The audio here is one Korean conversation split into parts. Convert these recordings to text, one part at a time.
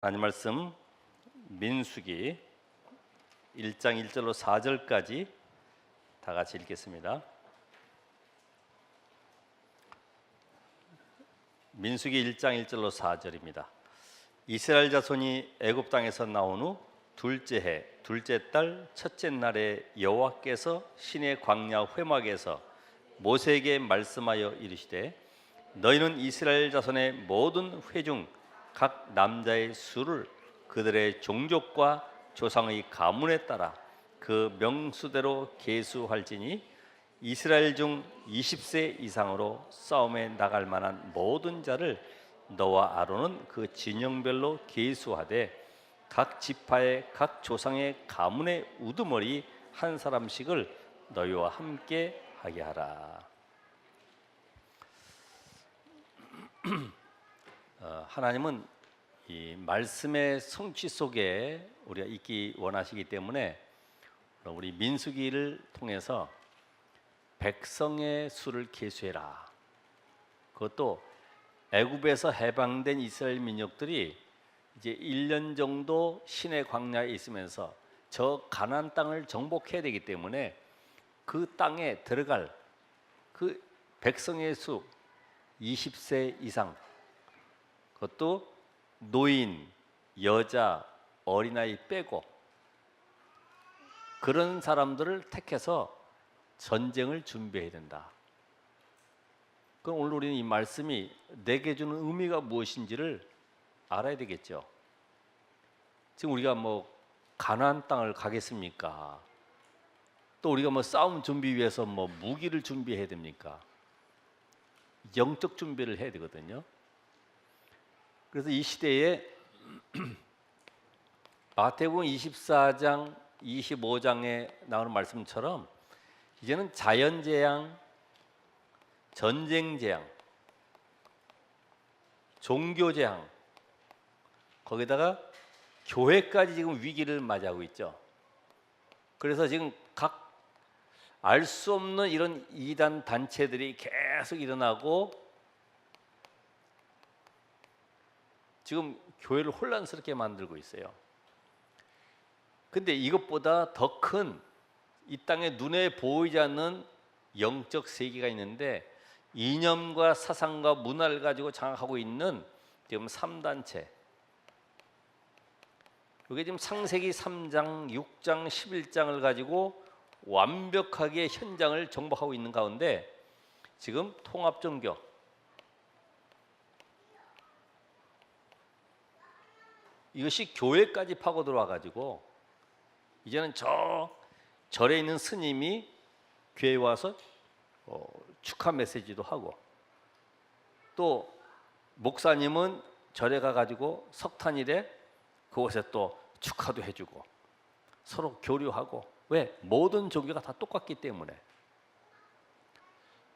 하나님 말씀 민수기 1장 1절로 4절까지 다 같이 읽겠습니다. 민수기 1장 1절로 4절입니다. 이스라엘 자손이 애굽 땅에서 나온 후 둘째 해 둘째 달 첫째 날에 여호와께서 시내 광야 회막에서 모세에게 말씀하여 이르시되 너희는 이스라엘 자손의 모든 회중 각 남자의 수를 그들의 종족과 조상의 가문에 따라 그 명수대로 계수할지니 이스라엘 중 20세 이상으로 싸움에 나갈 만한 모든 자를 너와 아론은 그 진영별로 계수하되 각 지파의 각 조상의 가문의 우두머리 한 사람씩을 너희와 함께 하게 하라. 하나님은 이 말씀의 성취 속에 우리가 있기 원하시기 때문에 우리 민수기를 통해서 백성의 수를 계수해라. 그것도 애굽에서 해방된 이스라엘 민족들이 이제 1년 정도 시내 광야에 있으면서 저 가나안 땅을 정복해야 되기 때문에 그 땅에 들어갈 그 백성의 수 20세 이상, 그것도 노인, 여자, 어린아이 빼고 그런 사람들을 택해서 전쟁을 준비해야 된다. 그럼 오늘 우리는 이 말씀이 내게 주는 의미가 무엇인지를 알아야 되겠죠. 지금 우리가 뭐 가나안 땅을 가겠습니까? 또 우리가 뭐 싸움 준비 위해서 뭐 무기를 준비해야 됩니까? 영적 준비를 해야 되거든요. 그래서 이 시대에 마태복음 24장, 25장에 나오는 말씀처럼 이제는 자연재앙, 전쟁재앙, 종교재앙, 거기다가 교회까지 지금 위기를 맞이하고 있죠. 그래서 지금 각 알 수 없는 이런 이단 단체들이 계속 일어나고 지금 교회를 혼란스럽게 만들고 있어요. 근데 이것보다 더 큰 이 땅에 눈에 보이지 않는 영적 세계가 있는데 이념과 사상과 문화를 가지고 장악하고 있는 지금 3단체. 이게 지금 창세기 3장, 6장, 11장을 가지고 완벽하게 현장을 정복하고 있는 가운데 지금 통합종교, 이것이 교회까지 파고 들어와 가지고 이제는 저 절에 있는 스님이 교회에 와서 축하 메시지도 하고, 또 목사님은 절에 가 가지고 석탄일에 그곳에 또 축하도 해주고 서로 교류하고. 왜? 모든 종교가 다 똑같기 때문에.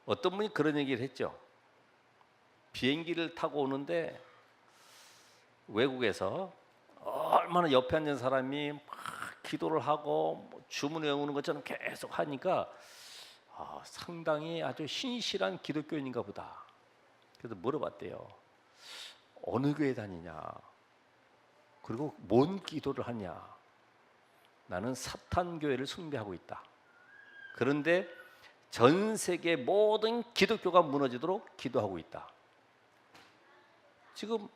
어떤 분이 그런 얘기를 했죠. 비행기를 타고 오는데 외국에서 얼마나 옆에 앉은 사람이 막 기도를 하고 주문을 외우는 것처럼 계속 하니까 상당히 아주 신실한 기독교인인가 보다. 그래서 물어봤대요. 어느 교회 다니냐? 그리고 뭔 기도를 하냐? 나는 사탄 교회를 숭배하고 있다. 그런데 전 세계 모든 기독교가 무너지도록 기도하고 있다. 지금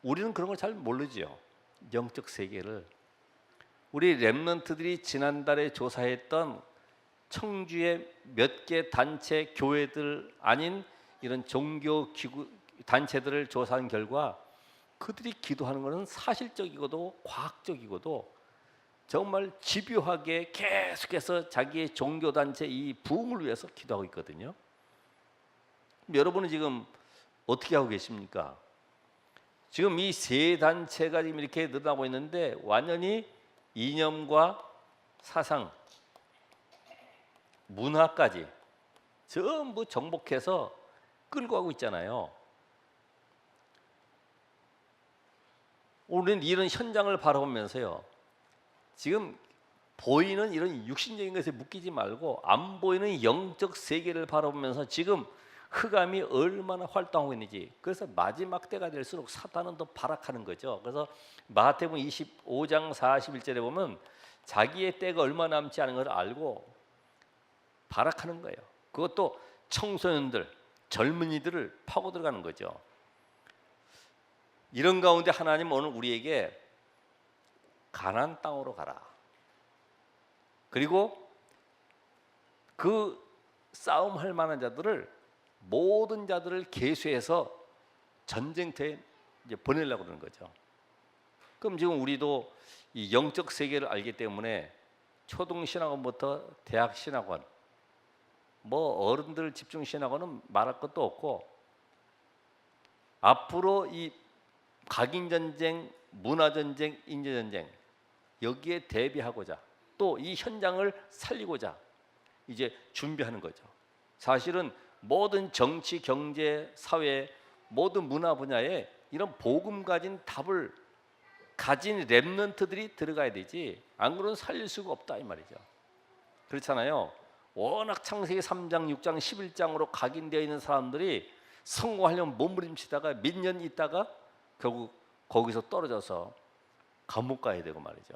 우리는 그런 걸 잘 모르죠. 영적 세계를. 우리 렘넌트들이 지난달에 조사했던 청주의 몇 개 단체 교회들 아닌 이런 종교 기구 단체들을 조사한 결과 그들이 기도하는 것은 사실적이고도 과학적이고도 정말 집요하게 계속해서 자기의 종교 단체 이 부흥을 위해서 기도하고 있거든요. 여러분은 지금 어떻게 하고 계십니까? 지금 이 세 단체가 지금 이렇게 늘어나고 있는데 완전히 이념과 사상, 문화까지 전부 정복해서 끌고 가고 있잖아요. 우리는 이런 현장을 바라보면서요, 지금 보이는 이런 육신적인 것에 묶이지 말고 안 보이는 영적 세계를 바라보면서 지금 흑암이 얼마나 활동하고 있는지. 그래서 마지막 때가 될수록 사탄은 더 발악하는 거죠. 그래서 마태복음 25장 41절에 보면 자기의 때가 얼마 남지 않은 걸 알고 발악하는 거예요. 그것도 청소년들, 젊은이들을 파고 들어가는 거죠. 이런 가운데 하나님 오늘 우리에게 가나안 땅으로 가라. 그리고 그 싸움할 만한 자들을 모든 자들을 계수해서 전쟁터에 이제 보내려고 그러는 거죠. 그럼 지금 우리도 이 영적 세계를 알기 때문에 초등 신학원부터 대학 신학원, 뭐 어른들 집중 신학원은 말할 것도 없고 앞으로 이 각인 전쟁, 문화 전쟁, 인재 전쟁 여기에 대비하고자 또 이 현장을 살리고자 이제 준비하는 거죠. 사실은 모든 정치, 경제, 사회, 모든 문화 분야에 이런 복음 가진 답을 가진 렘넌트들이 들어가야 되지 안 그러면 살릴 수가 없다 이 말이죠. 그렇잖아요. 워낙 창세기 3장, 6장, 11장으로 각인되어 있는 사람들이 성공하려면 몸부림치다가 몇 년 있다가 결국 거기서 떨어져서 감옥 가야 되고 말이죠.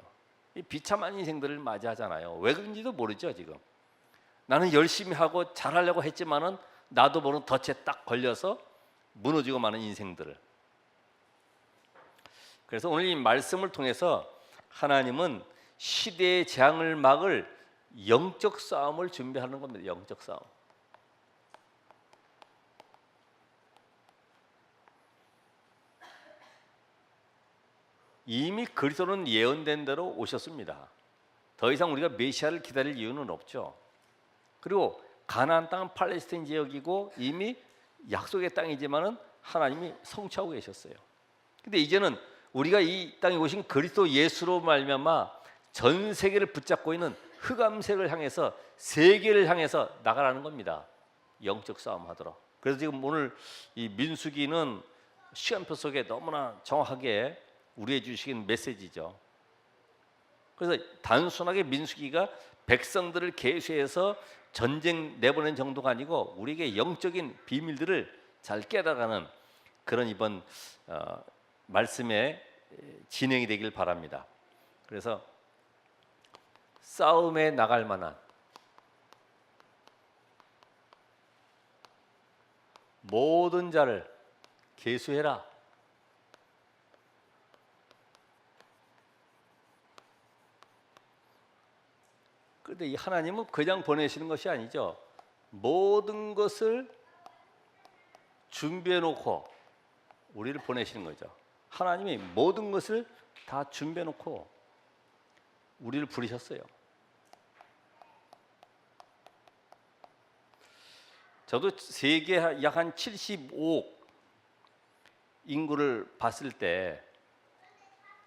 이 비참한 인생들을 맞이하잖아요. 왜 그런지도 모르죠 지금. 나는 열심히 하고 잘하려고 했지만은 나도 모르는 덫에 딱 걸려서 무너지고 마는 인생들을. 그래서 오늘 이 말씀을 통해서 하나님은 시대의 재앙을 막을 영적 싸움을 준비하는 겁니다. 영적 싸움. 이미 그리스도는 예언된 대로 오셨습니다. 더 이상 우리가 메시아를 기다릴 이유는 없죠. 그리고 가나안 땅은 팔레스타인 지역이고 이미 약속의 땅이지만은 하나님이 성취하고 계셨어요. 근데 이제는 우리가 이 땅에 오신 그리스도 예수로 말미암아 전 세계를 붙잡고 있는 흑암색을 향해서 세계를 향해서 나가라는 겁니다. 영적 싸움 하도록. 그래서 지금 오늘 이 민수기는 시간표 속에 너무나 정확하게 우리에게 주시는 메시지죠. 그래서 단순하게 민수기가 백성들을 계수해서 전쟁 내보낸 정도가 아니고 우리에게 영적인 비밀들을 잘 깨달아가는 그런 이번 말씀의 진행이 되길 바랍니다. 그래서 싸움에 나갈 만한 모든 자를 계수해라. 그런데 이 하나님은 그냥 보내시는 것이 아니죠. 모든 것을 준비해 놓고 우리를 보내시는 거죠. 하나님이 모든 것을 다 준비해 놓고 우리를 부르셨어요. 저도 세계 약 한 75억 인구를 봤을 때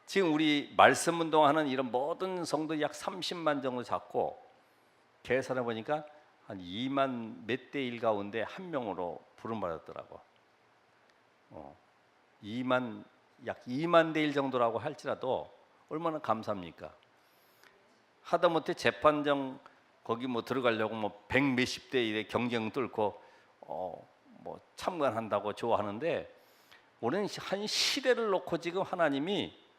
지금 우리 말씀 운동하는 이런 모든 성도 약 30만 정도 잡고 계산해 보니까 한 2만 몇 대 1 가운데 한 명으로 부름받았더라고. 2만 약 2만 대 1 정도라고 할지라도 얼마나 감사합니까? 하다못해 재판정 거기 뭐 들어가려고 뭐 100 몇십 대 1의 경쟁 뚫고 뭐 참관한다고 좋아하는데 우리는 한 시대를 놓고 지금 하나님이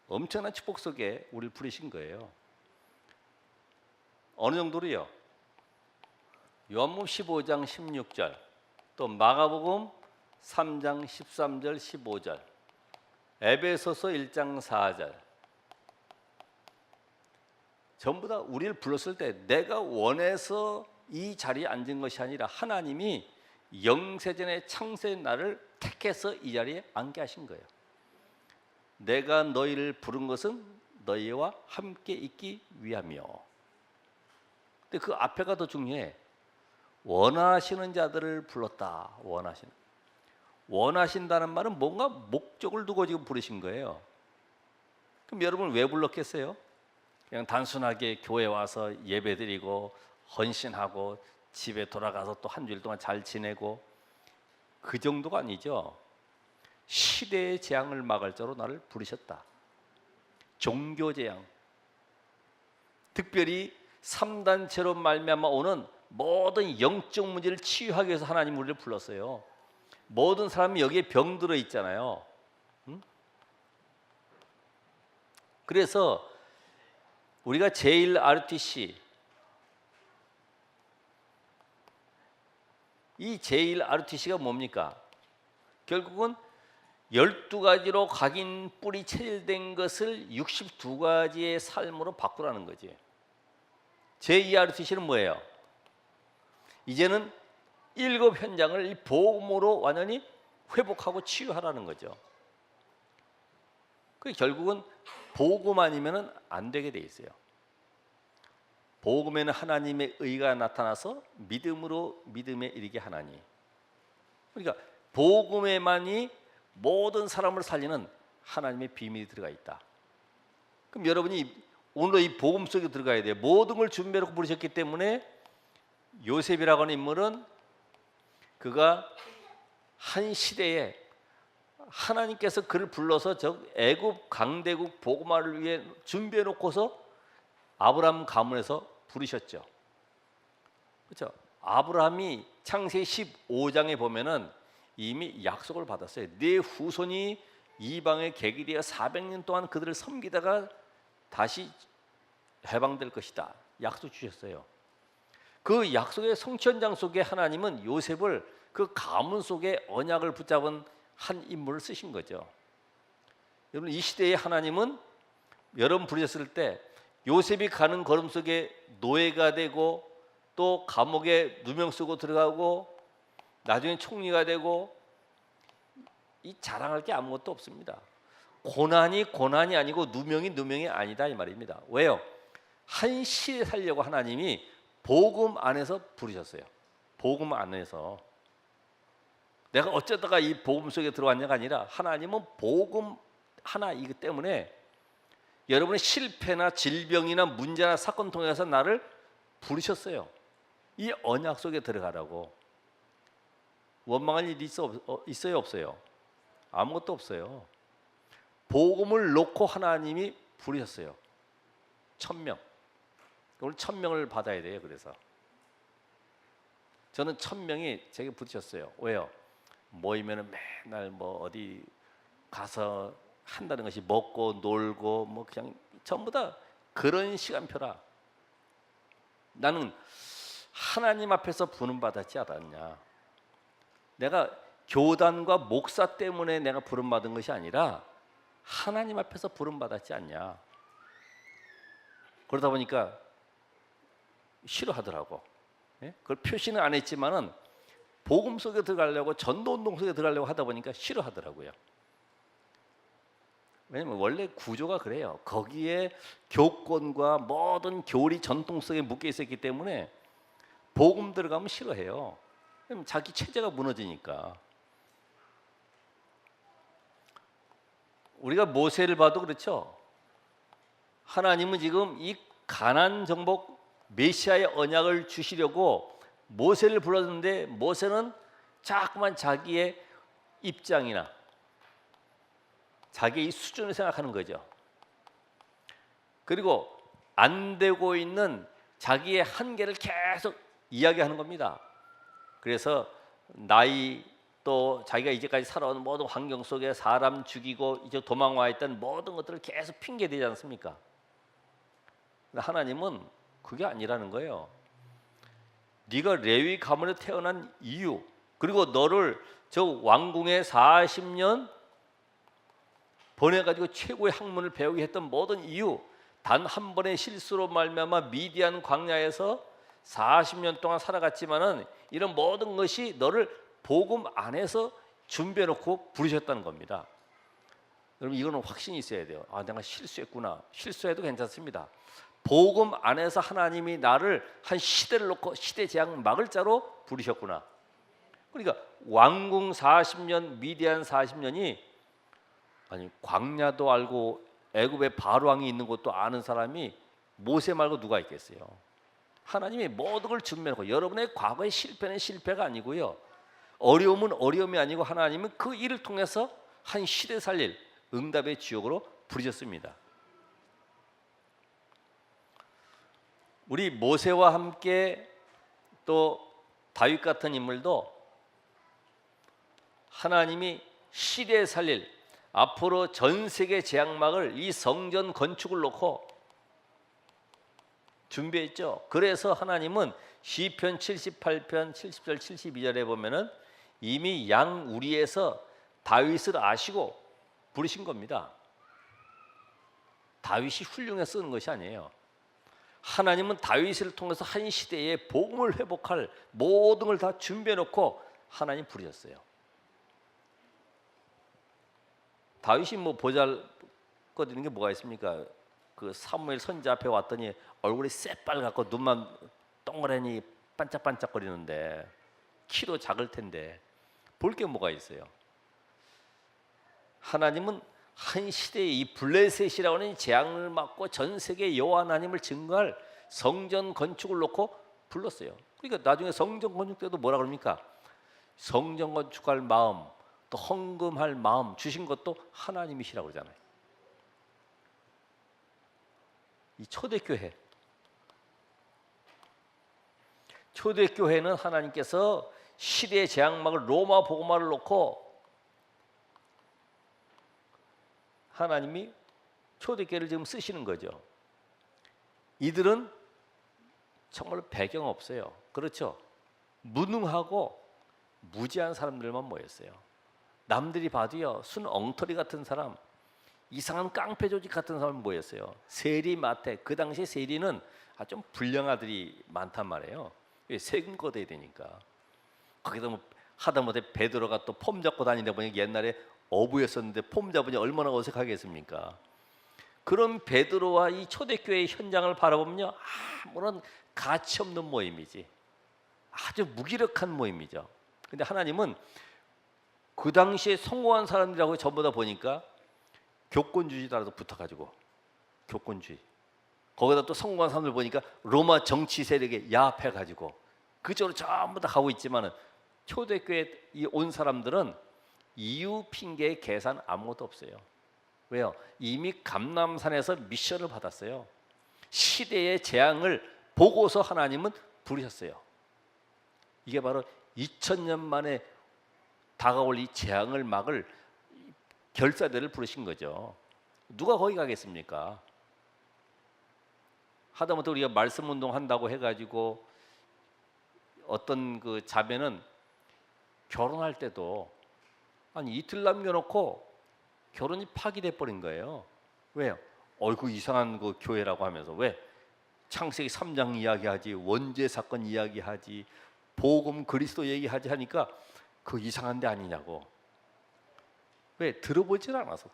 엄청난 축복 속에 우리를 부르신 거예요. 어느 정도로요? 요한복음 15장 16절, 또 마가복음 3장 13절 15절, 에베소서 1장 4절 전부 다 우리를 불렀을 때 내가 원해서 이 자리에 앉은 것이 아니라 하나님이 영세전의 창세의 날을 택해서 이 자리에 앉게 하신 거예요. 내가 너희를 부른 것은 너희와 함께 있기 위함이요. 근데 그 앞에가 더 중요해. 원하시는 자들을 불렀다. 원하신다는 말은 뭔가 목적을 두고 지금 부르신 거예요. 그럼 여러분 왜 불렀겠어요? 그냥 단순하게 교회 와서 예배드리고 헌신하고 집에 돌아가서 또 한 주일 동안 잘 지내고 그 정도가 아니죠. 시대의 재앙을 막을 자로 나를 부르셨다. 종교 재앙, 특별히 3단체로 말미암아 오는 모든 영적 문제를 치유하기 위해서 하나님 우리를 불렀어요. 모든 사람이 여기에 병들어 있잖아요. 그래서 우리가 제1RTC, 이 제1RTC가 뭡니까? 결국은 12가지로 각인 뿌리 체질된 것을 62가지의 삶으로 바꾸라는 거지. 제2RTC는 뭐예요? 이제는 7현장을 이 복음으로 완전히 회복하고 치유하라는 거죠. 그 결국은 복음 아니면은 안 되게 돼 있어요. 복음에는 하나님의 의가 나타나서 믿음으로 믿음에 이르게 하나니. 그러니까 복음에만이 모든 사람을 살리는 하나님의 비밀이 들어가 있다. 그럼 여러분이 오늘 이 복음 속에 들어가야 돼요. 모든 걸 준비해놓고 부르셨기 때문에 요셉이라고 하는 인물은 그가 한 시대에 하나님께서 그를 불러서 저 애굽 강대국 복음화를 위해 준비해 놓고서 아브라함 가문에서 부르셨죠. 그렇죠? 아브라함이 창세기 15장에 보면은 이미 약속을 받았어요. 네 후손이 이방의 객이 되어 400년 동안 그들을 섬기다가 다시 해방될 것이다. 약속 주셨어요. 그 약속의 성취현장 속에 하나님은 요셉을 그 가문 속에 언약을 붙잡은 한 인물을 쓰신 거죠. 여러분 이 시대에 하나님은 여러분 부르셨을 때 요셉이 가는 걸음 속에 노예가 되고 또 감옥에 누명 쓰고 들어가고 나중에 총리가 되고 이 자랑할 게 아무것도 없습니다. 고난이 아니고 누명이 아니다 이 말입니다. 왜요? 한 시대 살려고 하나님이 복음 안에서 부르셨어요. 복음 안에서 내가 어쩌다가 이 복음 속에 들어왔냐가 아니라 하나님은 복음 하나이기 때문에 여러분의 실패나 질병이나 문제나 사건 통해서 나를 부르셨어요. 이 언약 속에 들어가라고. 원망할 일이 있어요 없어요? 아무것도 없어요. 복음을 놓고 하나님이 부르셨어요. 1000명. 오늘 1000명을 받아야 돼요. 그래서 저는 1000명이 제게 부르셨어요. 왜요? 모이면은 맨날 뭐 어디 가서 한다는 것이 먹고 놀고 뭐 그냥 전부 다 그런 시간표라. 나는 하나님 앞에서 부름 받았지 않았냐. 내가 교단과 목사 때문에 내가 부름 받은 것이 아니라 하나님 앞에서 부름 받았지 않냐. 그러다 보니까 싫어하더라고. 예? 그걸 표시는 안 했지만은 복음 속에 들어가려고 전도운동 속에 들어가려고 하다 보니까 싫어하더라고요. 왜냐면 원래 구조가 그래요. 거기에 교권과 모든 교리 전통 속에 묶여 있었기 때문에 복음 들어가면 싫어해요. 왜냐면 자기 체제가 무너지니까. 우리가 모세를 봐도 그렇죠. 하나님은 지금 이 가나안 정복 메시아의 언약을 주시려고 모세를 불렀는데 모세는 자꾸만 자기의 입장이나 자기의 수준을 생각하는 거죠. 그리고 안 되고 있는 자기의 한계를 계속 이야기하는 겁니다. 그래서 나이 또 자기가 이제까지 살아온 모든 환경 속에 사람 죽이고 이제 도망와 있던 모든 것들을 계속 핑계대지 않습니까? 하나님은 그게 아니라는 거예요. 네가 레위 가문에 태어난 이유, 그리고 너를 저 왕궁에 40년 보내가지고 최고의 학문을 배우게 했던 모든 이유, 단 한 번의 실수로 말미암아 미디안 광야에서 40년 동안 살아갔지만은 이런 모든 것이 너를 복음 안에서 준비해놓고 부르셨다는 겁니다. 여러분 이거는 확신이 있어야 돼요. 아, 내가 실수했구나. 실수해도 괜찮습니다. 복음 안에서 하나님이 나를 한 시대를 놓고 시대 재앙 막을 자로 부르셨구나. 그러니까 왕궁 40년, 미디안 40년이 아니 광야도 알고 애굽에 바로 왕이 있는 것도 아는 사람이 모세 말고 누가 있겠어요? 하나님이 모든 걸 준비해놓고 여러분의 과거의 실패는 실패가 아니고요. 어려움은 어려움이 아니고 하나님은 그 일을 통해서 한 시대 살릴 응답의 지옥으로 부르셨습니다. 우리 모세와 함께 또 다윗 같은 인물도 하나님이 시대에 살릴 앞으로 전 세계 재앙막을 이 성전 건축을 놓고 준비했죠. 그래서 하나님은 시편 78편 70절 72절에 보면은 이미 양우리에서 다윗을 아시고 부르신 겁니다. 다윗이 훌륭해서 쓰는 것이 아니에요. 하나님은 다윗을 통해서 한 시대에 복음을 회복할 모든 걸 다 준비해 놓고 하나님 부르셨어요. 다윗이 뭐 보잘것있는 게 뭐가 있습니까? 그 사무엘 선지 앞에 왔더니 얼굴이 새빨갛고 눈만 동그라니 반짝반짝거리는데 키도 작을 텐데 볼 게 뭐가 있어요? 하나님은 한 시대에 이 블레셋이라고 하는 재앙을 막고 전 세계 여호와 하나님을 증거할 성전 건축을 놓고 불렀어요. 그러니까 나중에 성전 건축 때도 뭐라 그럽니까? 성전 건축할 마음, 또 헌금할 마음 주신 것도 하나님이시라고 그러잖아요. 이 초대교회는 하나님께서 시대의 재앙막을 로마 복음화를 놓고 하나님이 초대교회를 지금 쓰시는 거죠. 이들은 정말 배경 없어요. 그렇죠? 무능하고 무지한 사람들만 모였어요. 남들이 봐도요 순 엉터리 같은 사람, 이상한 깡패 조직 같은 사람 모였어요. 세리 마태, 그 당시 세리는 좀 불량아들이 많단 말이에요. 세금 걷어야 되니까. 거기다 뭐 하다못해 베드로가 또 폼 잡고 다니다 보니 옛날에 어부였었는데 폼 잡으니 얼마나 어색하겠습니까? 그런 베드로와 이 초대교회의 현장을 바라보면요 아무런 가치 없는 모임이지, 아주 무기력한 모임이죠. 근데 하나님은 그 당시에 성공한 사람들하고 전부 다 보니까 교권주의자라도 붙어가지고 교권주의, 거기다 또 성공한 사람들 보니까 로마 정치 세력에 야합해가지고 그쪽으로 전부 다 가고 있지만은 초대교회에 온 사람들은 이유 핑계 계산 아무것도 없어요. 왜요? 이미 감람산에서 미션을 받았어요. 시대의 재앙을 보고서 하나님은 부르셨어요. 이게 바로 2000년 만에 다가올 이 재앙을 막을 결사대를 부르신 거죠. 누가 거기 가겠습니까? 하다못해 우리가 말씀 운동 한다고 해가지고 어떤 그 자매는 결혼할 때도 아니 이틀 남겨놓고 결혼이 파기돼 버린 거예요. 왜요? 그 이상한 그 교회라고 하면서 왜 창세기 3장 이야기하지, 원죄 사건 이야기하지, 복음 그리스도 얘기하지 하니까 그 이상한 데 아니냐고. 왜? 들어보질 않아서.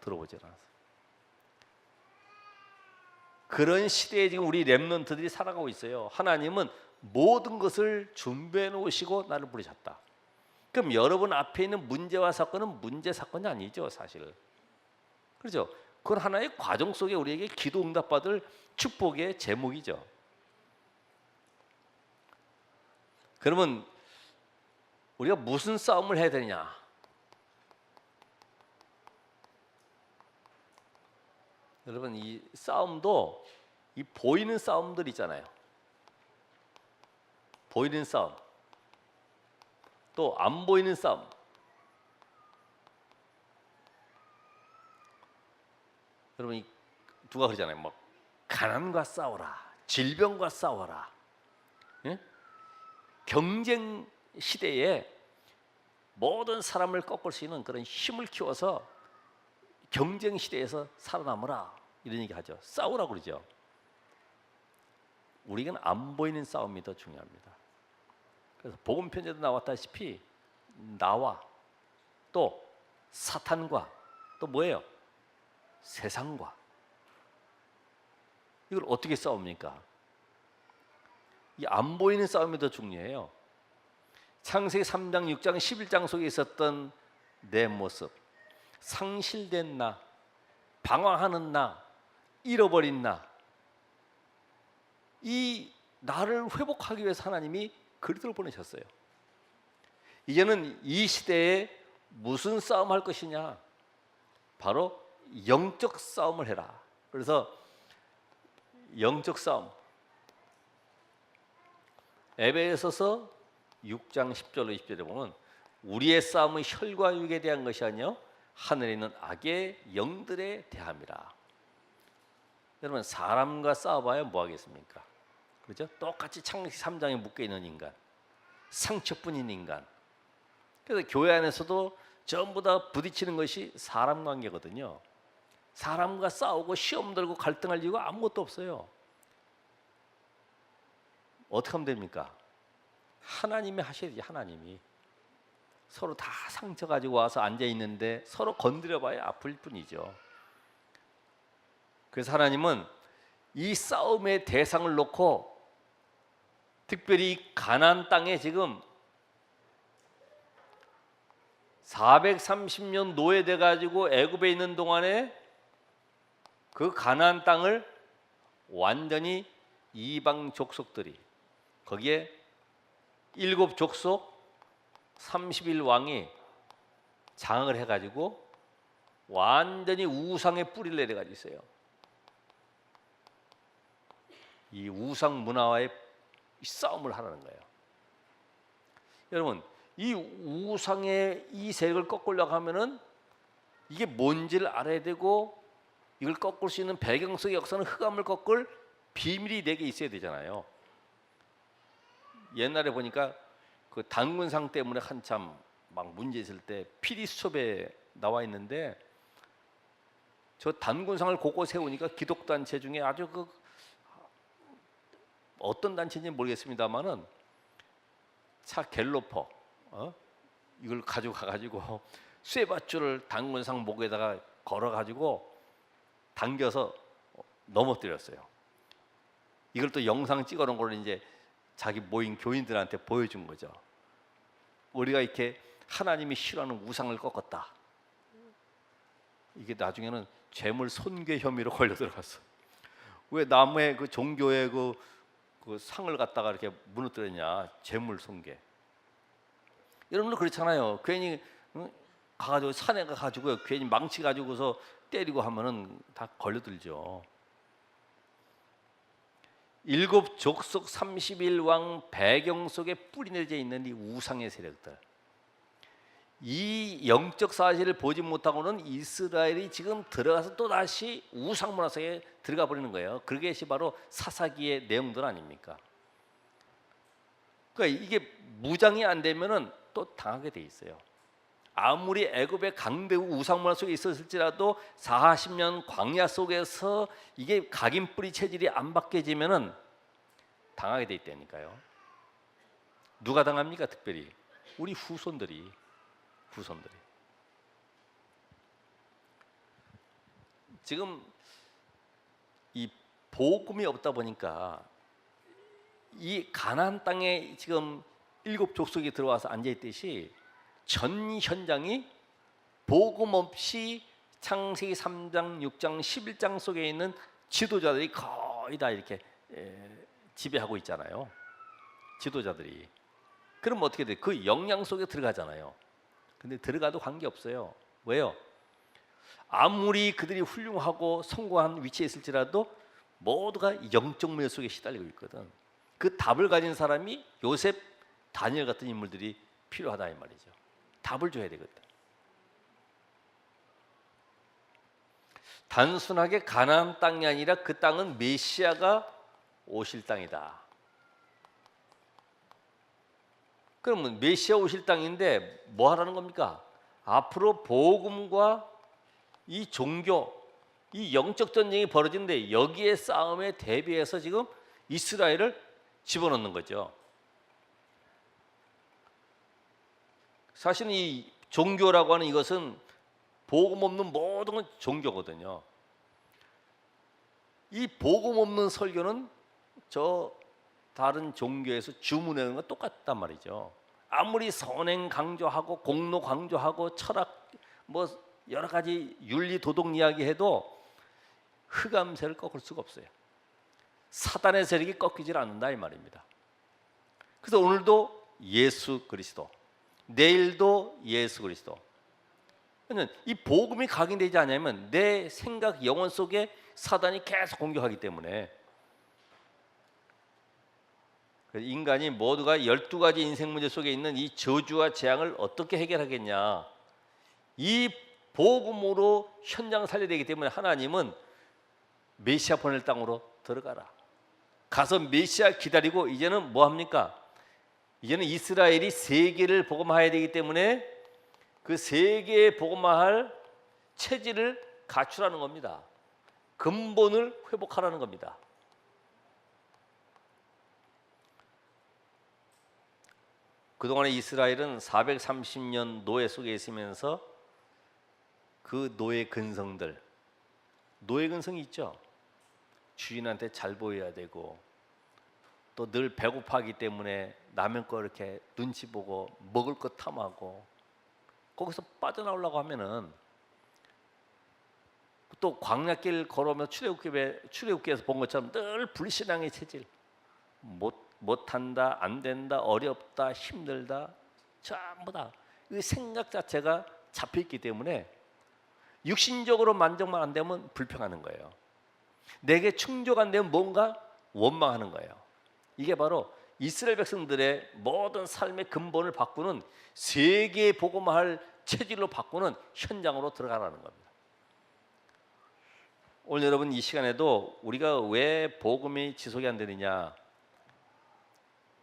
그런 시대에 지금 우리 렘넌트들이 살아가고 있어요. 하나님은 모든 것을 준비해 놓으시고 나를 부르셨다. 그럼 여러분 앞에 있는 문제와 사건은 문제 사건이 아니죠, 사실. 그렇죠? 그건 하나의 과정 속에 우리에게 기도 응답받을 축복의 제목이죠. 그러면 우리가 무슨 싸움을 해야 되느냐? 여러분 이 싸움도 이 보이는 싸움들 있잖아요. 보이는 싸움, 또 안 보이는 싸움. 여러분 누가 그러잖아요. 뭐 가난과 싸워라, 질병과 싸워라. 예? 경쟁 시대에 모든 사람을 꺾을 수 있는 그런 힘을 키워서 경쟁 시대에서 살아남으라 이런 얘기 하죠. 싸우라고 그러죠. 우리는 안 보이는 싸움이 더 중요합니다. 그래서 복음 편지에도 나왔다시피 나와 또 사탄과 또 뭐예요? 세상과. 이걸 어떻게 싸웁니까? 이 안 보이는 싸움이 더 중요해요. 창세기 3장, 6장, 11장 속에 있었던 내 모습, 상실된 나, 방황하는 나, 잃어버린 나, 이 나를 회복하기 위해서 하나님이 그리스도를 보내셨어요. 이제는 이 시대에 무슨 싸움 할 것이냐? 바로 영적 싸움을 해라. 그래서 영적 싸움, 에베소서 6장 10절로 20절에 보면 우리의 싸움은 혈과 육에 대한 것이 아니요 하늘에 있는 악의 영들에 대함이라. 여러분, 사람과 싸워봐야 뭐 하겠습니까? 그렇죠? 똑같이 창세기 3장에 묶여 있는 인간, 상처뿐인 인간. 그래서 교회 안에서도 전부 다 부딪히는 것이 사람 관계거든요. 사람과 싸우고 시험 들고 갈등할 이유가 아무것도 없어요. 어떻게 하면 됩니까? 하나님이 하셔야지. 하나님이 서로 다 상처 가지고 와서 앉아 있는데 서로 건드려봐야 아플 뿐이죠. 그래서 하나님은 이 싸움의 대상을 놓고 특별히 가나안 땅에 지금 430년 노예돼 가지고 애굽에 있는 동안에 그 가나안 땅을 완전히 이방 족속들이, 거기에 7족속 31왕이 장을 해가지고 완전히 우상의 뿌리를 내려가지고 있어요. 이 우상 문화와의 싸움을 하라는 거예요. 여러분, 이 우상의 이 세력을 꺾으려고 하면은 이게 뭔지를 알아야 되고, 이걸 꺾을 수 있는 배경 속의 역사는 흑암을 꺾을 비밀이 내게 있어야 되잖아요. 옛날에 보니까 그 단군상 때문에 한참 막 문제 있을 때 PD 수첩에 나와 있는데, 저 단군상을 곳곳 세우니까 기독단체 중에 아주 그 어떤 단체인지 모르겠습니다만은 차 갤로퍼 이걸 가지고 가가지고 쇠밧줄을 단군상 목에다가 걸어가지고 당겨서 넘어뜨렸어요. 이걸 또 영상 찍어놓은 걸 이제 자기 모인 교인들한테 보여준 거죠. 우리가 이렇게 하나님이 싫어하는 우상을 꺾었다. 이게 나중에는 죄물 손괴 혐의로 걸려 들어갔어. 왜 남의 그 종교의 그 상을 갖다가 이렇게 무너뜨렸냐? 죄물 손괴. 여러분들 그렇잖아요. 괜히 가가지고 산에 가가지고 괜히 망치 가지고서 때리고 하면은 다 걸려들죠. 7족속 31왕 배경 속에 뿌리내려 있는 이 우상의 세력들, 이 영적 사실을 보지 못하고는 이스라엘이 지금 들어가서 또 다시 우상 문화 속에 들어가 버리는 거예요. 그게 바로 사사기의 내용들 아닙니까? 그러니까 이게 무장이 안 되면은 또 당하게 돼 있어요. 아무리 애굽의 강대국 우상 문화 속에 있었을지라도 40년 광야 속에서 이게 각인 뿌리 체질이 안 바뀌어지면은 당하게 돼 있다니까요. 누가 당합니까? 특별히 우리 후손들이. 지금 이 복음이 없다 보니까 이 가나안 땅에 지금 7족속이 들어와서 앉아 있듯이 전 현장이 복음 없이 창세기 3장, 6장, 11장 속에 있는 지도자들이 거의 다 이렇게 지배하고 있잖아요. 지도자들이. 그럼 어떻게 돼? 그 영향 속에 들어가잖아요. 근데 들어가도 관계없어요. 왜요? 아무리 그들이 훌륭하고 성공한 위치에 있을지라도 모두가 영적 문제 속에 시달리고 있거든. 그 답을 가진 사람이 요셉, 다니엘 같은 인물들이 필요하다 이 말이죠. 답을 줘야 되거든. 단순하게 가나안 땅이 아니라 그 땅은 메시아가 오실 땅이다. 그러면 메시아 오실 땅인데 뭐 하라는 겁니까? 앞으로 복음과 이 종교, 이 영적 전쟁이 벌어지는데 여기에 싸움에 대비해서 지금 이스라엘을 집어넣는 거죠. 사실은 이 종교라고 하는 이것은 복음 없는 모든 종교거든요. 이 복음 없는 설교는 저 다른 종교에서 주문하는 건 똑같단 말이죠. 아무리 선행 강조하고 공로 강조하고 철학 뭐 여러 가지 윤리 도덕 이야기해도 흑암세를 꺾을 수가 없어요. 사단의 세력이 꺾이질 않는다 이 말입니다. 그래서 오늘도 예수 그리스도, 내일도 예수 그리스도. 이 복음이 각인되지 않으면 내 생각 영혼 속에 사단이 계속 공격하기 때문에 그래서 인간이 모두가 12가지 인생 문제 속에 있는 이 저주와 재앙을 어떻게 해결하겠냐. 이 복음으로 현장 살려야 되기 때문에 하나님은 메시아 보낼 땅으로 들어가라. 가서 메시아 기다리고 이제는 뭐 합니까? 이제는 이스라엘이 세계를 복음화해야 되기 때문에 그 세계에 복음화할 체질을 갖추라는 겁니다. 근본을 회복하라는 겁니다. 그동안에 이스라엘은 430년 노예 속에 있으면서 그 노예 근성들, 노예 근성이 있죠. 주인한테 잘 보여야 되고 또 늘 배고파하기 때문에 남의 거 이렇게 눈치 보고 먹을 거 탐하고 거기서 빠져나오려고 하면은 또 광야길 걸어오면서 출애굽기에서 본 것처럼 늘 불신앙의 체질, 못한다, 안 된다, 어렵다, 힘들다, 전부 다 이 생각 자체가 잡혀있기 때문에 육신적으로 만족만 안 되면 불평하는 거예요. 내게 충족 안 되면 뭔가 원망하는 거예요. 이게 바로 이스라엘 백성들의 모든 삶의 근본을 바꾸는, 세계에 복음화할 체질로 바꾸는 현장으로 들어가라는 겁니다. 오늘 여러분 이 시간에도 우리가 왜 복음이 지속이 안 되느냐,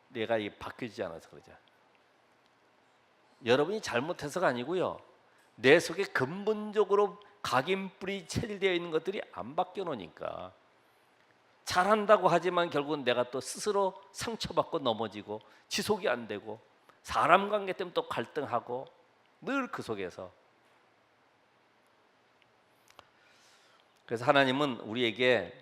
내가 바뀌지 않아서 그러죠. 여러분이 잘못해서가 아니고요, 내 속에 근본적으로 각인뿌리 체질되어 있는 것들이 안 바뀌어 놓으니까 잘한다고 하지만 결국은 내가 또 스스로 상처받고 넘어지고 지속이 안 되고 사람 관계 때문에 또 갈등하고 늘 그 속에서. 그래서 하나님은 우리에게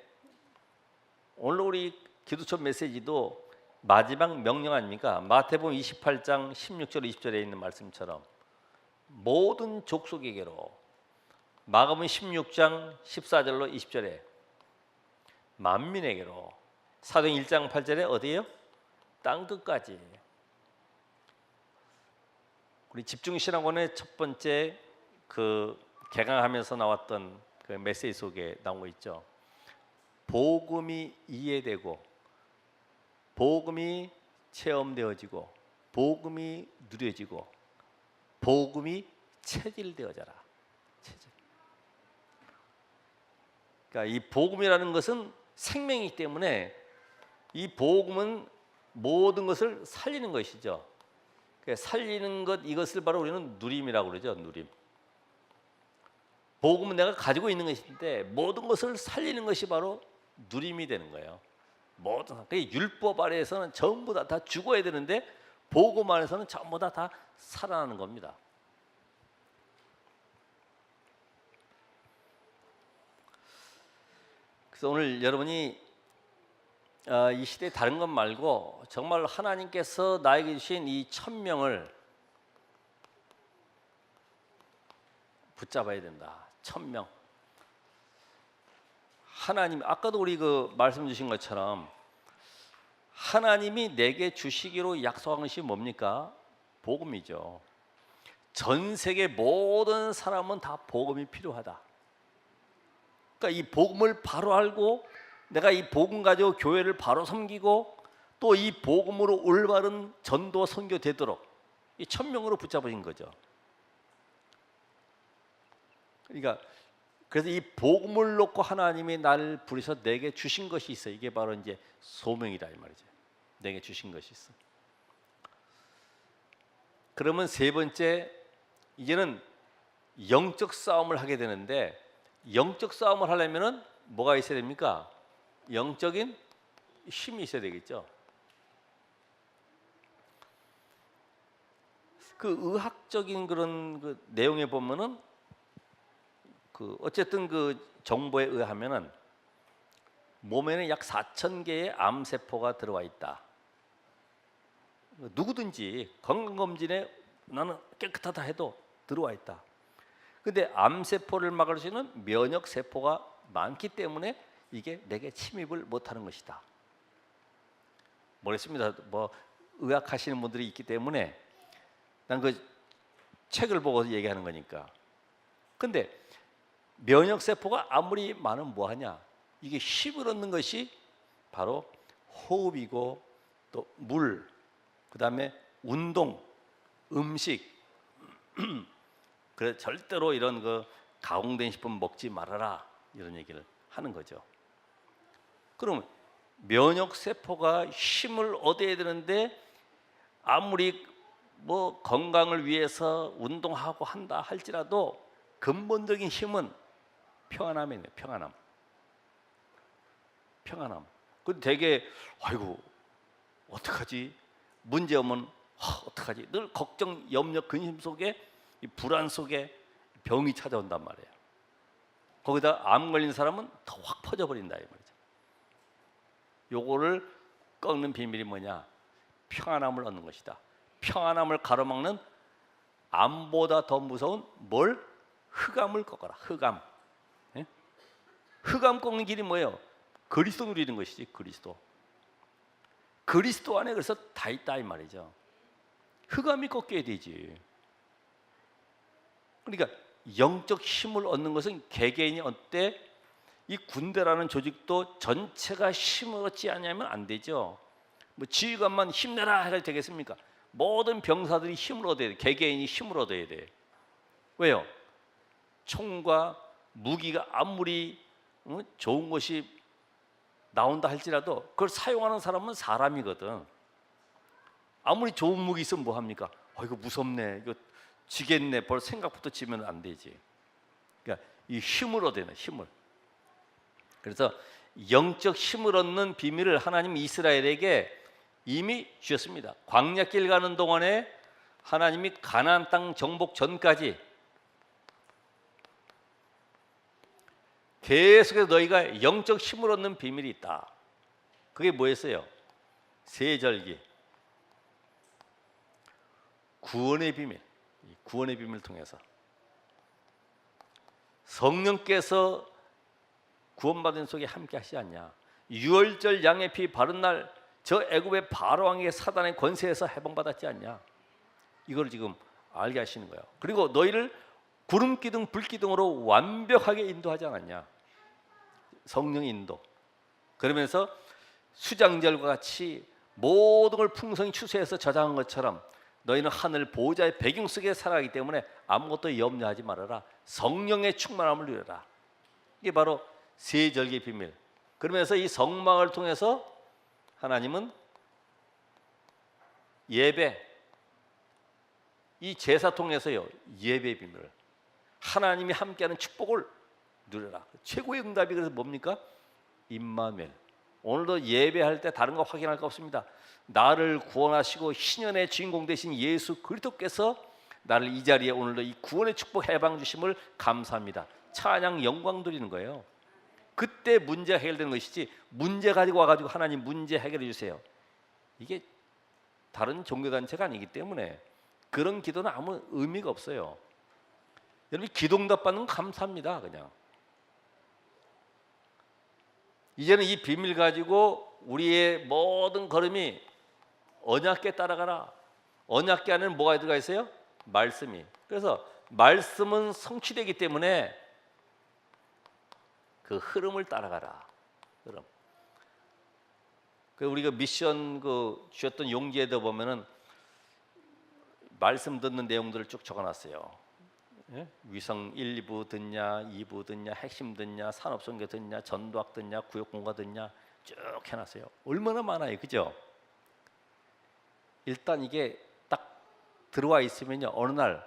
오늘 우리 기도처 메시지도 마지막 명령 아닙니까? 마태복음 28장 16절 20절에 있는 말씀처럼 모든 족속에게로, 마가복음 16장 14절로 20절에 만민에게로, 사도행 1장 8절에 어디예요? 땅끝까지. 우리 집중신학원의 첫 번째 그 개강하면서 나왔던 그 메시지 속에 나오고 있죠. 복음이 이해되고 복음이 체험되어지고 복음이 누려지고 복음이 체질되어져라. 체질. 그러니까 이 복음이라는 것은 생명이기 때문에 이 복음은 모든 것을 살리는 것이죠. 그러니까 살리는 것, 이것을 바로 우리는 누림이라고 그러죠. 누림. 복음은 내가 가지고 있는 것인데 모든 것을 살리는 것이 바로 누림이 되는 거예요. 모든 율법 아래에서는 전부 다 죽어야 되는데 복음 안에서는 전부 다 살아나는 겁니다. 그래서 오늘 여러분이 이 시대에 다른 것 말고 정말 하나님께서 나에게 주신 이 천명을 붙잡아야 된다. 천명. 하나님, 아까도 우리 그 말씀 주신 것처럼 하나님이 내게 주시기로 약속한 것이 뭡니까? 복음이죠. 전 세계 모든 사람은 다 복음이 필요하다. 그러니까 이 복음을 바로 알고 내가 이 복음 가지고 교회를 바로 섬기고 또 이 복음으로 올바른 전도와 선교 되도록 이 천명으로 붙잡으신 거죠. 그러니까 그래서 이 복음을 놓고 하나님이 나를 부르셔서 내게 주신 것이 있어. 이게 바로 이제 소명이다 이 말이죠. 내게 주신 것이 있어. 그러면 세 번째, 이제는 영적 싸움을 하게 되는데, 영적 싸움을 하려면은 뭐가 있어야 됩니까? 영적인 힘이 있어야 되겠죠. 그 의학적인 그런 그 내용에 보면은 그 어쨌든 그 정보에 의하면은 몸에는 약 4,000개의 암세포가 들어와 있다. 누구든지 건강검진에 나는 깨끗하다 해도 들어와 있다. 근데 암세포를 막을 수 있는 면역세포가 많기 때문에 이게 내게 침입을 못하는 것이다. 모르겠습니다. 뭐 의학하시는 분들이 있기 때문에 난 그 책을 보고 얘기하는 거니까. 근데 면역세포가 아무리 많으면 뭐하냐? 이게 힘을 얻는 것이 바로 호흡이고 또 물, 그다음에 운동, 음식. 그래 절대로 이런 그 가공된 식품 먹지 말아라 이런 얘기를 하는 거죠. 그럼 면역 세포가 힘을 얻어야 되는데 아무리 뭐 건강을 위해서 운동하고 한다 할지라도 근본적인 힘은 평안함이네요. 평안함. 근데 되게 아이고 어떡하지? 문제 오면 어떡하지? 늘 걱정, 염려, 근심 속에 이 불안 속에 병이 찾아온단 말이에요. 거기다 암 걸린 사람은 더 확 퍼져버린다 이 말이죠. 요거를 꺾는 비밀이 뭐냐? 평안함을 얻는 것이다. 평안함을 가로막는 암보다 더 무서운 뭘? 흑암을 꺾어라. 흑암. 예? 흑암 꺾는 길이 뭐예요? 그리스도 누리는 것이지. 그리스도 안에 그래서 다 있다 이 말이죠. 흑암이 꺾여야 되지. 그러니까 영적 힘을 얻는 것은 개개인이 어때? 이 군대라는 조직도 전체가 힘을 얻지 않으면 안 되죠. 뭐 지휘관만 힘내라 해야 되겠습니까? 모든 병사들이 힘을 얻어야 돼. 개개인이 힘을 얻어야 돼. 왜요? 총과 무기가 아무리 좋은 것이 나온다 할지라도 그걸 사용하는 사람은 사람이거든. 아무리 좋은 무기 있으면 뭐 합니까? 이거 무섭네, 이거 지겠네, 벌 생각부터 지면 안 되지. 그러니까 이 힘을 얻어야 돼, 힘을. 그래서 영적 힘을 얻는 비밀을 하나님이 이스라엘에게 이미 주셨습니다. 광야길 가는 동안에 하나님이 가나안 땅 정복 전까지 계속해서 너희가 영적 힘을 얻는 비밀이 있다. 그게 뭐였어요? 세절기, 구원의 비밀. 구원의 비밀을 통해서 성령께서 구원받은 속에 함께 하시지 않냐. 유월절 양의 피 바른 날 저 애굽의 바로 왕의 사단의 권세에서 해방받았지 않냐. 이걸 지금 알게 하시는 거예요. 그리고 너희를 구름 기둥 불 기둥으로 완벽하게 인도하지 않았냐. 성령 인도. 그러면서 수장절과 같이 모든 걸 풍성히 추수해서 저장한 것처럼 너희는 하늘 보호자의 배경 속에 살아가기 때문에 아무것도 염려하지 말아라. 성령의 충만함을 누려라. 이게 바로 세절기의 비밀. 그러면서 이 성막을 통해서 하나님은 예배, 이 제사 통해서요 예배의 비밀을, 하나님이 함께하는 축복을 누려라. 최고의 응답이 그래서 뭡니까? 임마누엘. 오늘도 예배할 때 다른 거 확인할 거 없습니다. 나를 구원하시고 희년의 주인공 되신 예수 그리스도께서 나를 이 자리에 오늘도 이 구원의 축복 해방 주심을 감사합니다. 찬양 영광 드리는 거예요. 그때 문제 해결되는 것이지, 문제 가지고 와가지고 하나님 문제 해결해 주세요, 이게 다른 종교단체가 아니기 때문에 그런 기도는 아무 의미가 없어요. 여러분 기도응답 받는 건 감사합니다. 그냥 이제는 이 비밀 가지고 우리의 모든 걸음이 언약궤 따라가라. 언약궤 안에는 뭐가 들어가 있어요? 말씀이. 그래서 말씀은 성취되기 때문에 그 흐름을 따라가라. 흐름. 그 우리가 미션 주셨던 용지에도 보면은 말씀 듣는 내용들을 쭉 적어놨어요. 예? 위성 1, 2부 듣냐, 2부 듣냐, 핵심 듣냐, 산업선교 듣냐, 전도학 듣냐, 구역공과 듣냐 쭉 해놨어요. 얼마나 많아요, 그죠? 일단 이게 딱 들어와 있으면요, 어느 날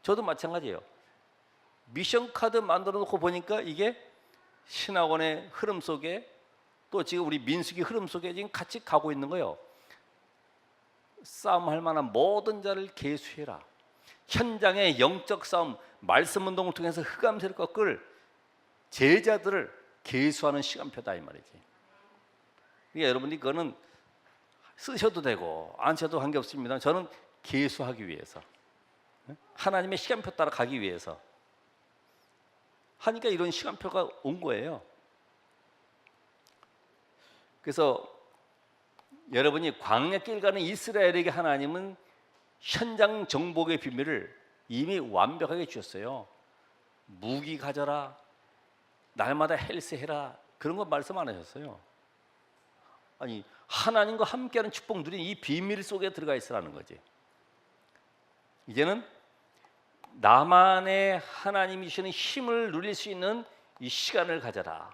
저도 마찬가지예요. 미션 카드 만들어 놓고 보니까 이게 신학원의 흐름 속에 또 지금 우리 민수기 흐름 속에 지금 같이 가고 있는 거예요. 싸움할 만한 모든 자를 계수해라. 현장의 영적 싸움, 말씀 운동을 통해서 흑암세를 꺾을 제자들을 계수하는 시간표다 이 말이지. 그러니까 여러분이 그거는 쓰셔도 되고 안 쓰셔도 관계없습니다. 저는 계수하기 위해서, 하나님의 시간표 따라 가기 위해서 하니까 이런 시간표가 온 거예요. 그래서 여러분이 광야길 가는 이스라엘에게 하나님은 현장 정복의 비밀을 이미 완벽하게 주셨어요. 무기 가져라, 날마다 헬스해라, 그런 거 말씀 안 하셨어요. 아니 하나님과 함께하는 축복 누리는 이 비밀 속에 들어가 있으라는 거지. 이제는 나만의 하나님이 주시는 힘을 누릴 수 있는 이 시간을 가져라.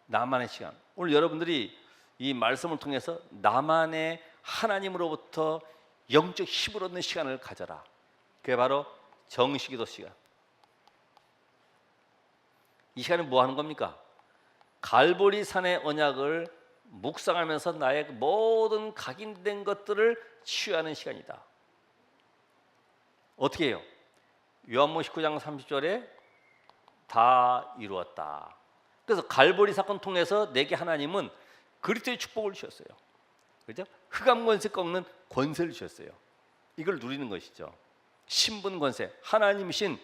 나만의 시간. 오늘 여러분들이 이 말씀을 통해서 나만의 하나님으로부터 영적 힘을 얻는 시간을 가져라. 그게 바로 정식기도 시간. 이 시간에 뭐 하는 겁니까? 갈보리 산의 언약을 묵상하면서 나의 모든 각인된 것들을 치유하는 시간이다. 어떻게 해요? 요한복음 19장 30절에 다 이루었다. 그래서 갈보리 사건 통해서 내게 하나님은 그리스도의 축복을 주셨어요. 그렇죠? 흑암 권세 꺾는 권세를 주셨어요. 이걸 누리는 것이죠. 신분 권세, 하나님이신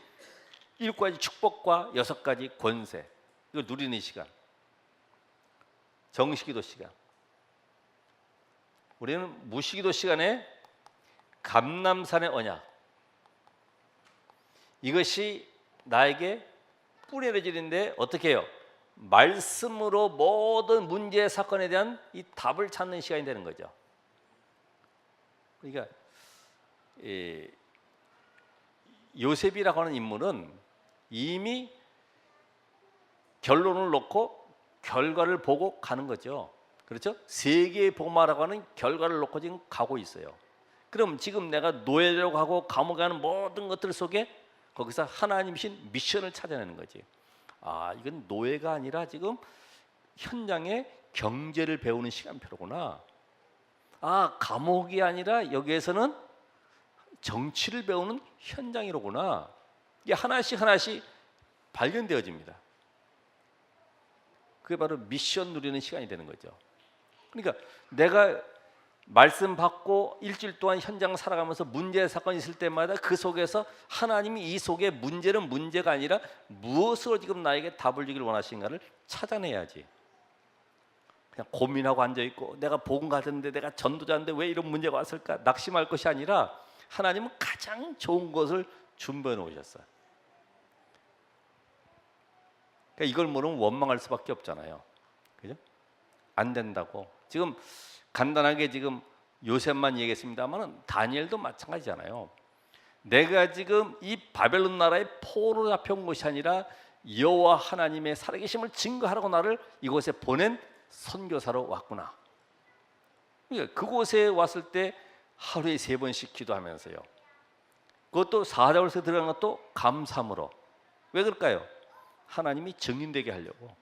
7가지 축복과 6가지 권세, 이걸 누리는 시간. 정식기도 시간. 우리는 무식기도 시간에 감람산의 언약, 이것이 나에게 뿌려내지는데 어떻게 해요? 말씀으로 모든 문제 사건에 대한 이 답을 찾는 시간이 되는 거죠. 그러니까 요셉이라고 하는 인물은 이미 결론을 놓고 결과를 보고 가는 거죠. 그렇죠? 세계의 복마라고 하는 결과를 놓고 지금 가고 있어요. 그럼 지금 내가 노예라고 하고 감옥에 가는 모든 것들 속에 거기서 하나님이신 미션을 찾아내는 거지. 아, 이건 노예가 아니라 지금 현장의 경제를 배우는 시간표로구나. 아, 감옥이 아니라 여기에서는 정치를 배우는 현장이로구나. 이게 하나씩 하나씩 발견되어집니다. 그게 바로 미션 누리는 시간이 되는 거죠. 그러니까 내가 말씀 받고 일주일 동안 현장 살아가면서 문제 사건이 있을 때마다 그 속에서 하나님이 이 속에 문제는 문제가 아니라 무엇으로 지금 나에게 답을 주기를 원하시는가를 찾아내야지. 그냥 고민하고 앉아있고 내가 복음 가졌는데 내가 전도자인데 왜 이런 문제가 왔을까 낙심할 것이 아니라 하나님은 가장 좋은 것을 준비해 놓으셨어요. 그러니까 이걸 모르면 원망할 수밖에 없잖아요. 그죠? 안 된다고. 지금 간단하게 지금 요셉만 얘기했습니다만 다니엘도 마찬가지잖아요. 내가 지금 이 바벨론 나라의 포로 잡혀온 것이 아니라 여호와 하나님의 살아계심을 증거하라고 나를 이곳에 보낸 선교사로 왔구나. 그러니까 그곳에 왔을 때 하루에 3번씩 기도하면서요. 그것도 사자굴에서 들어간 것도 감사함으로. 왜 그럴까요? 하나님이 증인되게 하려고.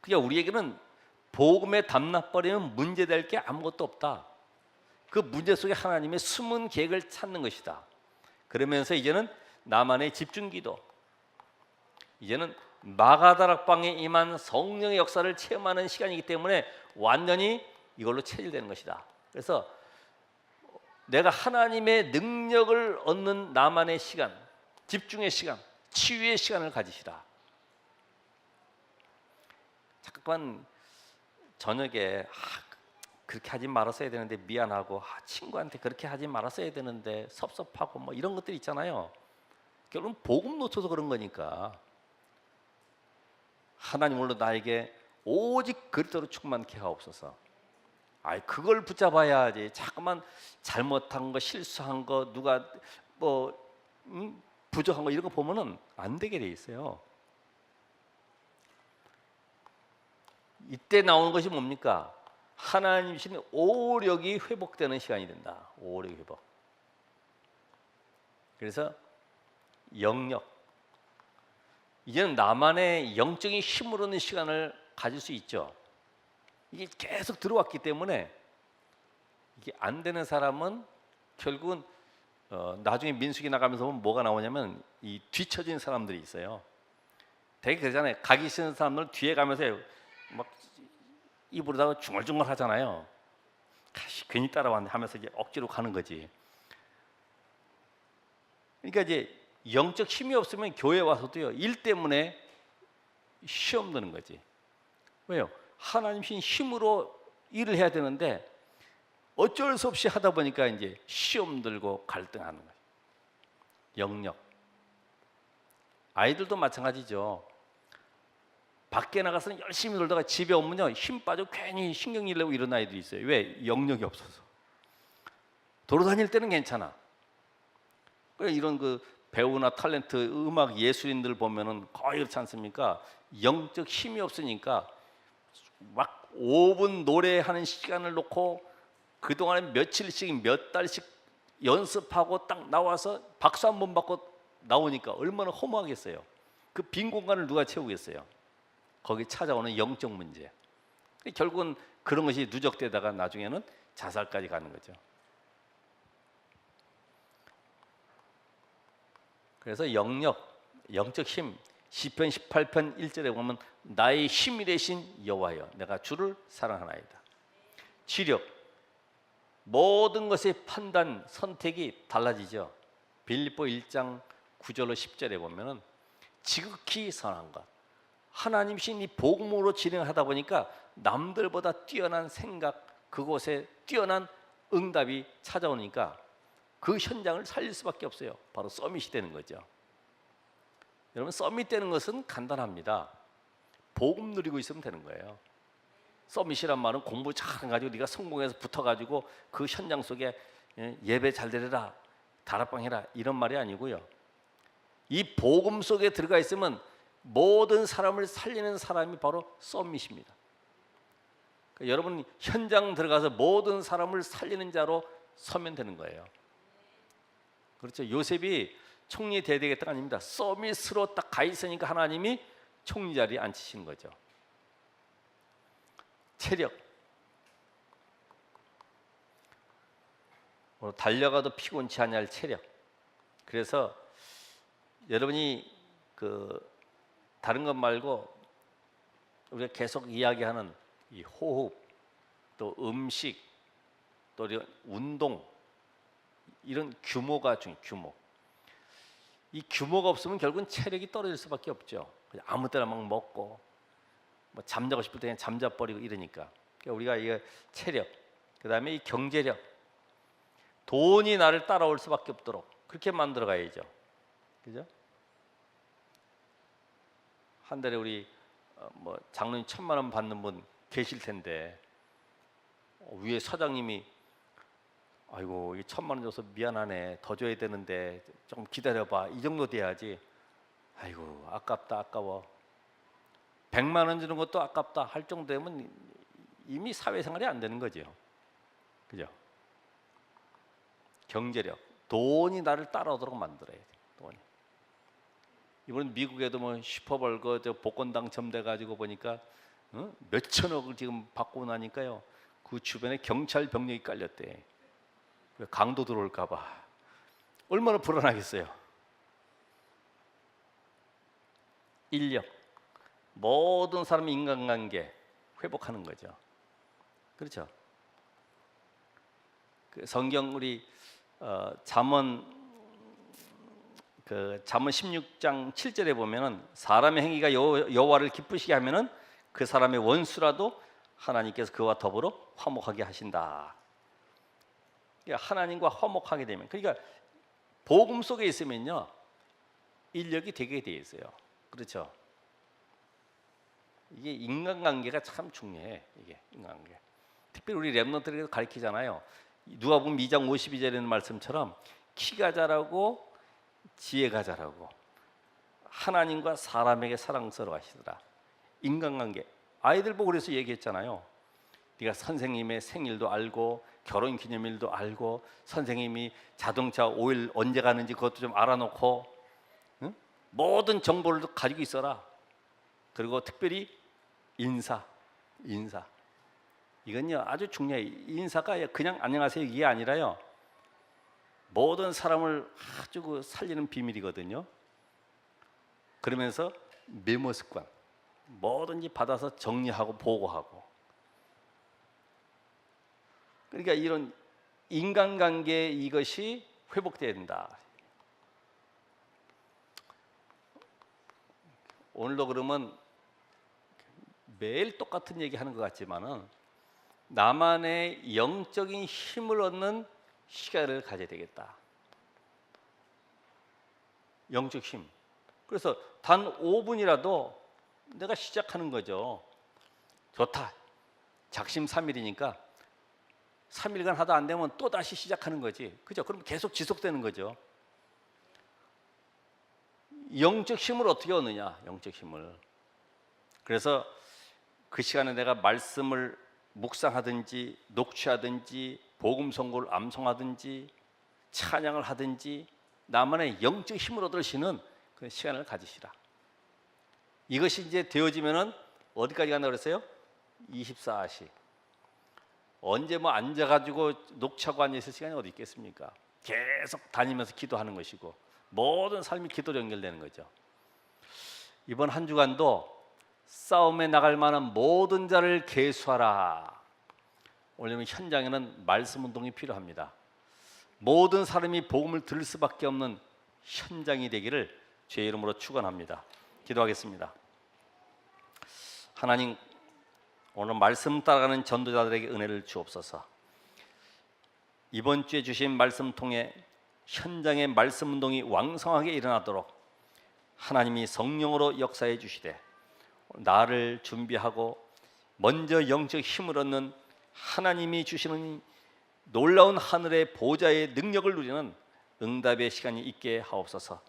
그러니까 우리에게는 복음에 담나버리면 문제될 게 아무것도 없다. 그 문제 속에 하나님의 숨은 계획을 찾는 것이다. 그러면서 이제는 나만의 집중기도, 이제는 마가다락방에 임한 성령의 역사를 체험하는 시간이기 때문에 완전히 이걸로 체질되는 것이다. 그래서 내가 하나님의 능력을 얻는 나만의 시간, 집중의 시간, 치유의 시간을 가지시라. 잠깐 저녁에 그렇게 하지 말았어야 되는데 미안하고 친구한테 그렇게 하지 말았어야 되는데 섭섭하고 뭐 이런 것들 있잖아요. 결국은 복음 놓쳐서 그런 거니까 하나님 오늘 나에게 오직 그리스도로 충만케 하옵소서. 아이 그걸 붙잡아야지. 자꾸만 잘못한 거, 실수한 거, 누가 뭐 부족한 거 이런 거 보면은 안 되게 돼 있어요. 이때 나오는 것이 뭡니까? 하나님 주신 오력이 회복되는 시간이 된다. 오력 회복. 그래서 영역. 이제는 나만의 영적인 힘을 얻는 시간을 가질 수 있죠. 이게 계속 들어왔기 때문에 이게 안 되는 사람은 결국은 나중에 민수기 나가면서 보면 뭐가 나오냐면 이 뒤처진 사람들이 있어요. 되게 그러잖아요. 가기 싫은 사람들 뒤에 가면서 막 입으로다가 중얼중얼 하잖아요. 괜히 따라왔네 하면서 이제 억지로 가는 거지. 그러니까 이제 영적 힘이 없으면 교회 와서도요 일 때문에 시험 드는 거지. 왜요? 하나님 신 힘으로 일을 해야 되는데 어쩔 수 없이 하다 보니까 이제 시험 들고 갈등하는 거예요. 영역. 아이들도 마찬가지죠. 밖에 나가서는 열심히 놀다가 집에 오면요 힘 빠져 괜히 신경질 내고 이런 아이들이 있어요. 왜? 영역이 없어서. 돌아다닐 때는 괜찮아. 그래 이런 그 배우나 탤런트, 음악 예술인들 보면은 거의 그렇지 않습니까? 영적 힘이 없으니까 막 5분 노래하는 시간을 놓고 그동안에 며칠씩 몇 달씩 연습하고 딱 나와서 박수 한 번 받고 나오니까 얼마나 허무하겠어요. 그 빈 공간을 누가 채우겠어요? 거기 찾아오는 영적 문제. 결국은 그런 것이 누적되다가 나중에는 자살까지 가는 거죠. 그래서 영적 힘, 시편 18편 1절에 보면 나의 힘이 되신 여호와여 내가 주를 사랑하나이다. 지력, 모든 것의 판단, 선택이 달라지죠. 빌립보 1장 9절로 10절에 보면은 지극히 선한 것, 하나님이신 이 복음으로 진행하다 보니까 남들보다 뛰어난 생각, 그곳에 뛰어난 응답이 찾아오니까 그 현장을 살릴 수밖에 없어요. 바로 서밋이 되는 거죠. 여러분 서밋 되는 것은 간단합니다. 복음 누리고 있으면 되는 거예요. 서밋이란 말은 공부 잘해가지고 네가 성공해서 붙어가지고 그 현장 속에 예배 잘 드려라, 다락방 해라 이런 말이 아니고요. 이 복음 속에 들어가 있으면 모든 사람을 살리는 사람이 바로 서밋입니다. 그러니까 여러분 현장 들어가서 모든 사람을 살리는 자로 서면 되는 거예요. 그렇죠. 요셉이 총리 돼야 되겠다가 아닙니다. 서밋으로 딱 가 있으니까 하나님이 총리 자리에 앉히신 거죠. 체력. 달려가도 피곤치 않을 체력. 그래서 여러분이 그 다른 것 말고 우리가 계속 이야기하는 이 호흡, 또 음식, 또 운동 이런 규모가 중요해요. 규모. 이 규모가 없으면 결국은 체력이 떨어질 수밖에 없죠. 그냥 아무 때나 막 먹고 뭐 잠자고 싶을 때 그냥 잠자버리고 이러니까. 그러니까 우리가 이 체력, 그다음에 이 경제력, 돈이 나를 따라올 수밖에 없도록 그렇게 만들어 가야죠. 그죠? 한 달에 우리 뭐 장로님 1,000만 원 받는 분 계실 텐데 위에 사장님이 아이고 이 1,000만 원 줘서 미안하네 더 줘야 되는데 좀 기다려봐 이 정도 돼야지. 아이고 아깝다 아까워. 100만 원 주는 것도 아깝다 할 정도 되면 이미 사회생활이 안 되는 거죠. 그죠? 경제력, 돈이 나를 따라오도록 만들어야 돼. 돈이. 이번 미국에도 뭐 슈퍼벌거 저 복권 당첨돼 가지고 보니까 몇 천억을 지금 받고 나니까요. 그 주변에 경찰 병력이 깔렸대. 강도 들어올까 봐. 얼마나 불안하겠어요. 인력. 모든 사람의 인간관계 회복하는 거죠. 그렇죠? 그 성경 우리 잠언 16장 7절에 보면은 사람의 행위가 여호와를 기쁘시게 하면은 그 사람의 원수라도 하나님께서 그와 더불어 화목하게 하신다. 그러니까 하나님과 화목하게 되면, 그러니까 복음 속에 있으면요 인력이 되게 돼 있어요. 그렇죠? 이게 인간관계가 참 중요해. 이게 인간관계. 특별히 우리 랩런트들에게 가르치잖아요. 누가복음 2장 52절에 있는 말씀처럼 키가 자라고 지혜가 자라고 하나님과 사람에게 사랑스러워 하시더라. 인간관계. 아이들 보고 그래서 얘기했잖아요. 네가 선생님의 생일도 알고 결혼기념일도 알고 선생님이 자동차 오일 언제 가는지 그것도 좀 알아놓고 응? 모든 정보를 가지고 있어라. 그리고 특별히 인사. 이건요 아주 중요해요. 인사가 그냥 안녕하세요 이게 아니라요. 모든 사람을 아주 살리는 비밀이거든요. 그러면서 메모 습관. 뭐든지 받아서 정리하고 보고하고. 그러니까 이런 인간관계 이것이 회복돼야 된다. 오늘도 그러면 매일 똑같은 얘기하는 것 같지만은 나만의 영적인 힘을 얻는 시간을 가져야 되겠다. 영적 힘. 그래서 단 5분이라도 내가 시작하는 거죠. 좋다. 작심 3일이니까 3일간 하다 안 되면 또 다시 시작하는 거지. 그죠? 그럼 계속 지속되는 거죠. 영적 힘을 어떻게 얻느냐? 영적 힘을. 그래서 그 시간에 내가 말씀을 묵상하든지 녹취하든지 복음 선고를 암송하든지 찬양을 하든지 나만의 영적 힘을 얻을 수 있는 그 시간을 가지시라. 이것이 이제 되어지면은 어디까지 간다고 그랬어요? 24시. 언제 뭐 앉아가지고 녹취하고 앉아있을 시간이 어디 있겠습니까? 계속 다니면서 기도하는 것이고 모든 삶이 기도로 연결되는 거죠. 이번 한 주간도 싸움에 나갈 만한 모든 자를 계수하라. 왜냐하면 현장에는 말씀 운동이 필요합니다. 모든 사람이 복음을 들을 수밖에 없는 현장이 되기를 주의 이름으로 축원합니다. 기도하겠습니다. 하나님, 오늘 말씀 따라가는 전도자들에게 은혜를 주옵소서. 이번 주에 주신 말씀 통해 현장의 말씀 운동이 왕성하게 일어나도록 하나님이 성령으로 역사해 주시되 나를 준비하고 먼저 영적 힘을 얻는 하나님이 주시는 놀라운 하늘의 보좌의 능력을 누리는 응답의 시간이 있게 하옵소서.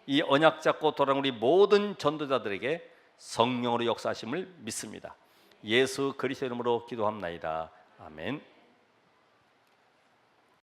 이 언약 잡고 돌아온 우리 모든 전도자들에게 성령으로 역사하심을 믿습니다. 예수 그리스도 이름으로 기도합나이다. 아멘.